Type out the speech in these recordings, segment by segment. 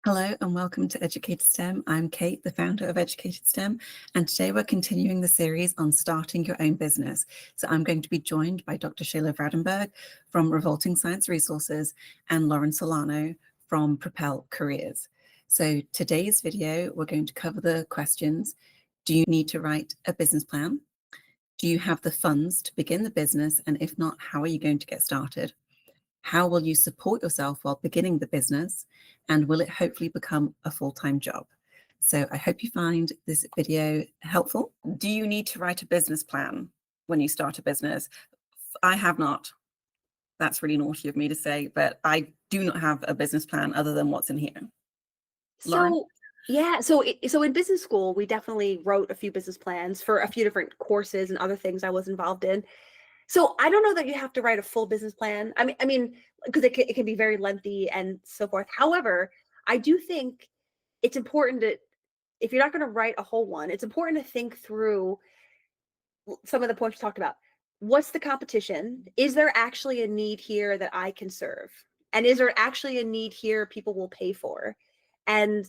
Hello and welcome to Educated STEM. I'm Kate, the founder of Educated STEM, and today we're continuing the series on starting your own business. So I'm going to be joined by Dr. Shayla Vradenberg from Revolting Science Resources and Lauren Solano from Propel Careers. So today's video, we're going to cover the questions. Do you need to write a business plan? Do you have the funds to begin the business? And if not, how are you going to get started? How will you support yourself while beginning the business? And will it hopefully become a full-time job? So I hope you find this video helpful. Do you need to write a business plan when you start a business? I have not. That's really naughty of me to say, but I do not have a business plan other than what's in here. Lauren? So in business school, we definitely wrote a few business plans for a few different courses and other things I was involved in. So I don't know that you have to write a full business plan. I mean, because it can be very lengthy and so forth. However, I do think it's important to, if you're not going to write a whole one, it's important to think through some of the points we talked about. What's the competition? Is there actually a need here that I can serve? And is there actually a need here people will pay for? And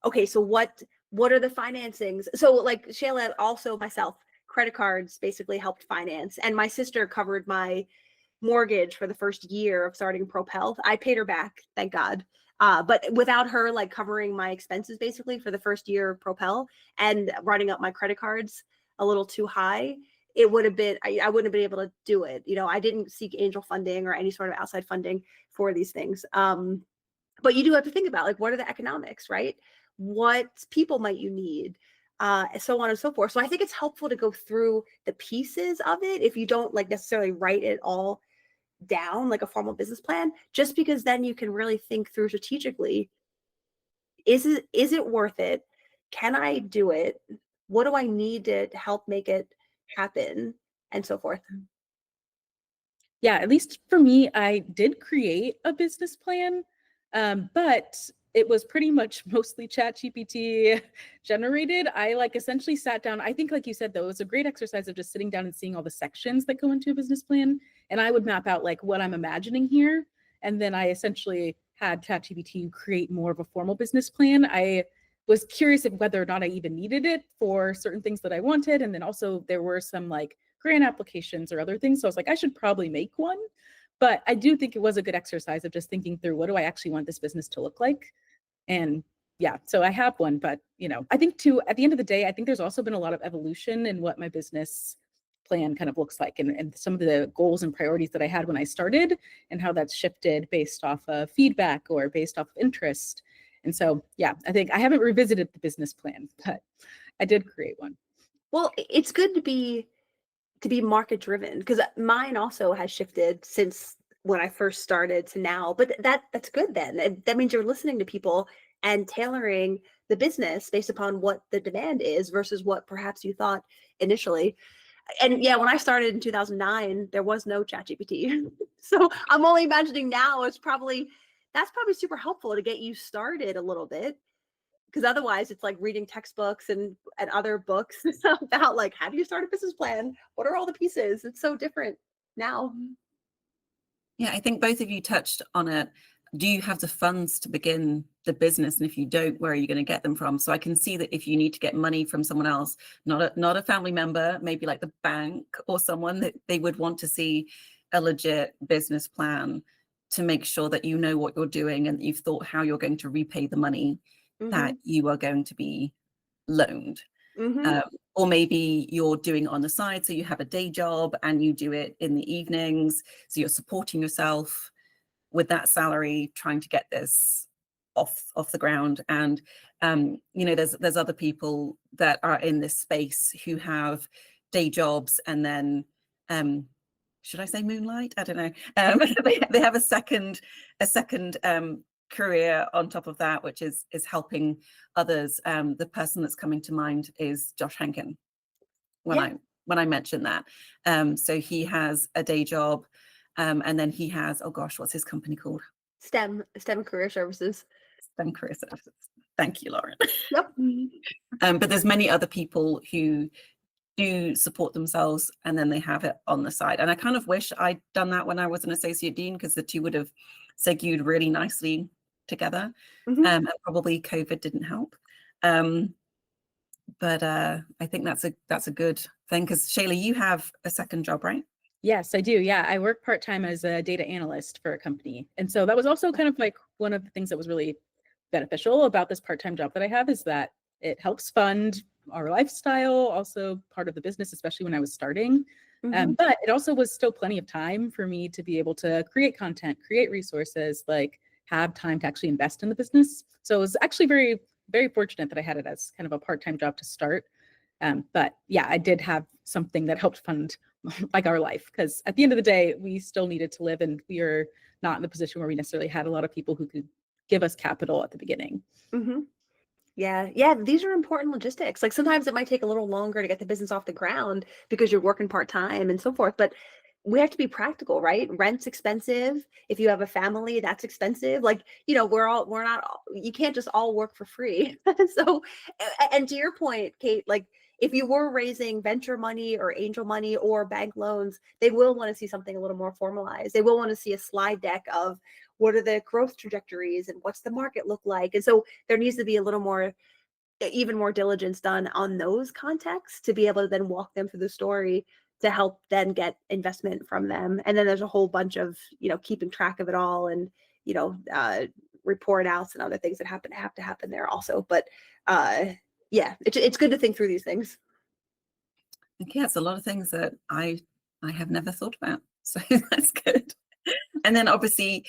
okay, so what are the financings? So like Shayla, also myself, credit cards basically helped finance, and my sister covered my mortgage for the first year of starting Propel. I paid her back, thank God. But without her like covering my expenses basically for the first year of Propel and running up my credit cards a little too high, it would have been, I wouldn't have been able to do it. You know, I didn't seek angel funding or any sort of outside funding for these things. But you do have to think about like, what are the economics, right? What people might you need? So on and so forth. So I think it's helpful to go through the pieces of it if you don't like necessarily write it all down like a formal business plan, just because then you can really think through strategically, is it worth it? Can I do it? What do I need to help make it happen? And so forth. Yeah, at least for me, I did create a business plan, but it was pretty much mostly ChatGPT generated. I like essentially sat down. I think, like you said, though, it was a great exercise of just sitting down and seeing all the sections that go into a business plan. And I would map out like what I'm imagining here. And then I essentially had ChatGPT create more of a formal business plan. I was curious of whether or not I even needed it for certain things that I wanted. And then also there were some like grant applications or other things. So I was like, I should probably make one. But I do think it was a good exercise of just thinking through, what do I actually want this business to look like? And yeah, so I have one, but I think too, at the end of the day, I think there's also been a lot of evolution in what my business plan kind of looks like, and some of the goals and priorities that I had when I started and how that's shifted based off of feedback or based off of interest. And so, yeah, I think I haven't revisited the business plan, but I did create one. Well, it's good to be market driven, because mine also has shifted since when I first started to now. But that's good then. That means you're listening to people and tailoring the business based upon what the demand is versus what perhaps you thought initially. And yeah, when I started in 2009, there was no ChatGPT. So I'm only imagining now that's probably super helpful to get you started a little bit, because otherwise it's like reading textbooks and other books about like, how do you start a business plan? What are all the pieces? It's so different now. Yeah, I think both of you touched on it. Do you have the funds to begin the business? And if you don't, where are you going to get them from? So I can see that if you need to get money from someone else, not a family member, maybe like the bank or someone, that they would want to see a legit business plan to make sure that you know what you're doing and you've thought how you're going to repay the money that you are going to be loaned. Or maybe you're doing it on the side, so you have a day job and you do it in the evenings, so you're supporting yourself with that salary, trying to get this off the ground. And there's other people that are in this space who have day jobs and then should I say moonlight? I don't know. They have a second career on top of that, which is helping others. The person that's coming to mind is Josh Henkin when I mentioned that. So he has a day job, and then he has, oh gosh, what's his company called? STEM Career Services. STEM Career Services. Thank you, Lauren. Yep. But there's many other people who do support themselves and then they have it on the side. And I kind of wish I'd done that when I was an associate dean, because the two would have segued really nicely together. Mhm. And probably COVID didn't help. But I think that's a good thing, because Shayla, you have a second job, right? Yes, I do. Yeah, I work part-time as a data analyst for a company. And so that was also kind of like one of the things that was really beneficial about this part-time job that I have, is that it helps fund our lifestyle, also part of the business, especially when I was starting. Mhm. But it also was still plenty of time for me to be able to create content, create resources, like have time to actually invest in the business. So it was actually very, very fortunate that I had it as kind of a part-time job to start. But yeah, I did have something that helped fund like our life, because at the end of the day, we still needed to live, and we are not in the position where we necessarily had a lot of people who could give us capital at the beginning. Mhm. Yeah, yeah, these are important logistics. Like sometimes it might take a little longer to get the business off the ground because you're working part-time and so forth, but we have to be practical, right? Rent's expensive. If you have a family, that's expensive. Like, we're not you can't just all work for free. So, and to your point, Kate, like if you were raising venture money or angel money or bank loans, they will want to see something a little more formalized. They will want to see a slide deck of what are the growth trajectories and what's the market look like. And so there needs to be a little more, even more diligence done on those contexts to be able to then walk them through the story to help then get investment from them. And then there's a whole bunch of, keeping track of it all, and, report outs and other things that have to happen there also. But yeah, it's good to think through these things. Okay, it's a lot of things that I have never thought about. So that's good. And then obviously,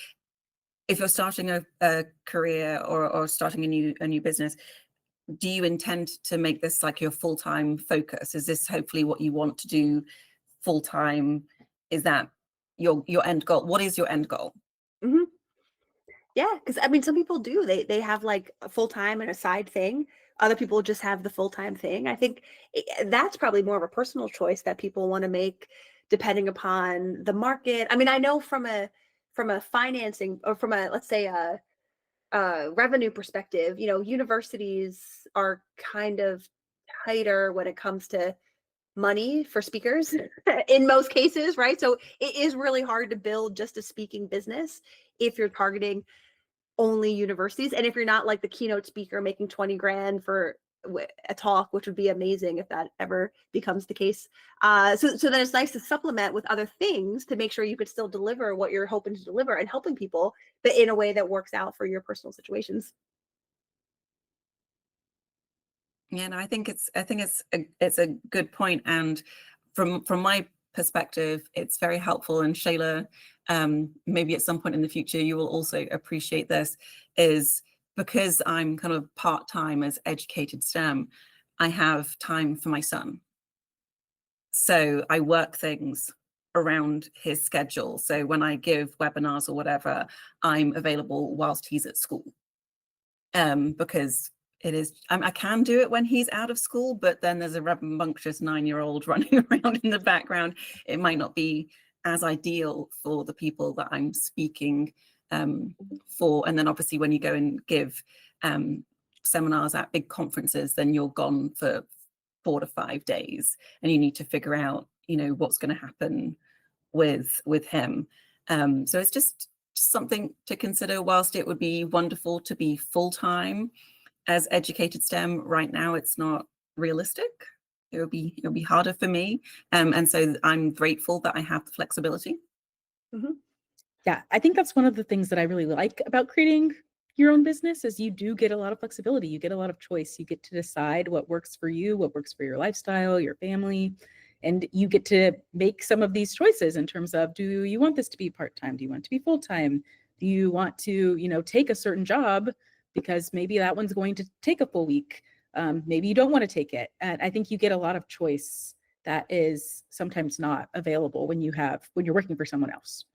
if you're starting a career or starting a new business, do you intend to make this like your full-time focus? Is this hopefully what you want to do full-time? Is that your end goal? What is your end goal? Hmm. Yeah, because I mean, some people do. They have like a full time and a side thing. Other people just have the full time thing. I think that's probably more of a personal choice that people want to make, depending upon the market. I mean, I know from a financing, or from a, let's say, a revenue perspective, universities are kind of tighter when it comes to money for speakers in most cases, right? So it is really hard to build just a speaking business if you're targeting only universities, and if you're not like the keynote speaker making 20 grand for a talk, which would be amazing if that ever becomes the case. So then it's nice to supplement with other things to make sure you could still deliver what you're hoping to deliver and helping people, but in a way that works out for your personal situations. Yeah, no, I think it's a good point, and from my perspective, it's very helpful. And Shayla, maybe at some point in the future, you will also appreciate this. Is because I'm kind of part-time as educated STEM, I have time for my son. So I work things around his schedule. So when I give webinars or whatever, I'm available whilst he's at school. Because it is, I can do it when he's out of school, but then there's a rambunctious 9-year-old running around in the background. It might not be as ideal for the people that I'm speaking for. And then obviously when you go and give seminars at big conferences, then you're gone for 4 to 5 days, and you need to figure out, what's going to happen with him. So it's just something to consider. Whilst it would be wonderful to be full-time as educated STEM, right now it's not realistic. It'll be harder for me. And so I'm grateful that I have the flexibility. Mhm. Yeah, I think that's one of the things that I really like about creating your own business, is you do get a lot of flexibility. You get a lot of choice. You get to decide what works for you, what works for your lifestyle, your family, and you get to make some of these choices in terms of, do you want this to be part-time? Do you want it to be full-time? Do you want to, take a certain job because maybe that one's going to take a full week? Maybe you don't want to take it. And I think you get a lot of choice that is sometimes not available when you're working for someone else.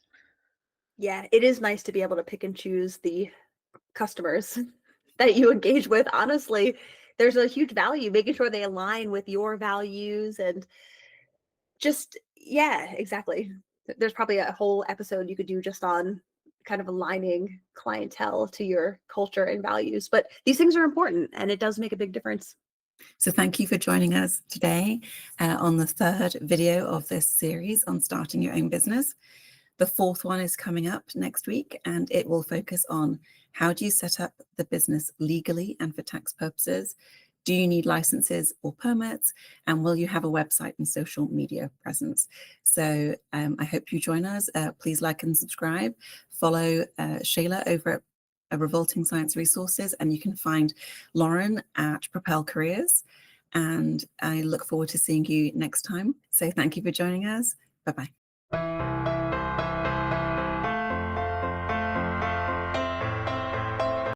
Yeah, it is nice to be able to pick and choose the customers that you engage with. Honestly, there's a huge value making sure they align with your values, and just, yeah, exactly. There's probably a whole episode you could do just on kind of aligning clientele to your culture and values. But these things are important, and it does make a big difference. So thank you for joining us today on the third video of this series on starting your own business. The fourth one is coming up next week, and it will focus on how do you set up the business legally and for tax purposes? Do you need licenses or permits? And will you have a website and social media presence? So I hope you join us. Please like and subscribe. Follow Shayla over at Revolting Science Resources, and you can find Lauren at Propel Careers. And I look forward to seeing you next time. So thank you for joining us. Bye-bye.